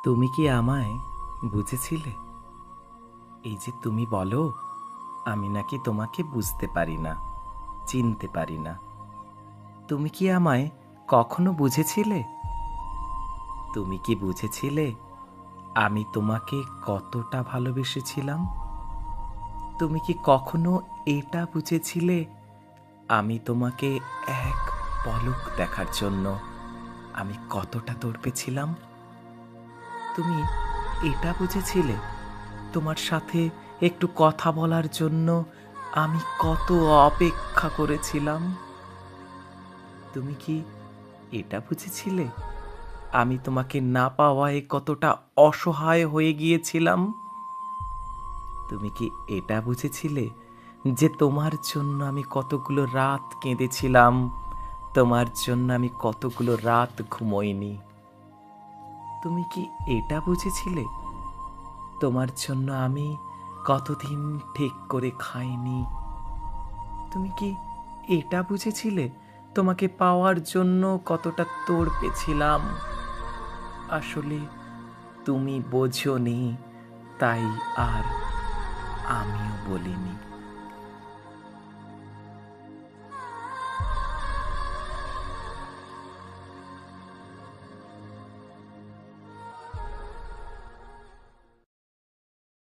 তুমি কি আমায় বুঝেছিলে? এই যে তুমি বলো আমি নাকি তোমাকে বুঝতে পারি না, চিনতে পারি না। তুমি কি আমায় কখনো বুঝেছিলে? তুমি কি বুঝেছিলে আমি তোমাকে কতটা ভালোবেসেছিলাম? তুমি কি কখনো এটা বুঝেছিলে আমি তোমাকে এক পলক দেখার জন্য আমি কতটা তড়পেছিলাম? তুমি এটা বুঝেছিলে তোমার সাথে একটু কথা বলার জন্য আমি কত অপেক্ষা করেছিলাম? তুমি কি এটা বুঝেছিলে আমি তোমাকে না পাওয়ায় কতটা অসহায় হয়ে গিয়েছিলাম? তুমি কি এটা বুঝেছিলে যে তোমার জন্য আমি কতগুলো রাত কেঁদেছিলাম, তোমার জন্য আমি কতগুলো রাত ঘুমোইনি? তুমি কি এটা বুঝেছিলে তোমার জন্য আমি কতদিন ঠিক করে খাইনি? তুমি কি এটা বুঝেছিলে তোমাকে পাওয়ার জন্য কতটা তড়পেছিলাম? আসলে তুমি বোঝোনি, তাই আর আমিও বলিনি।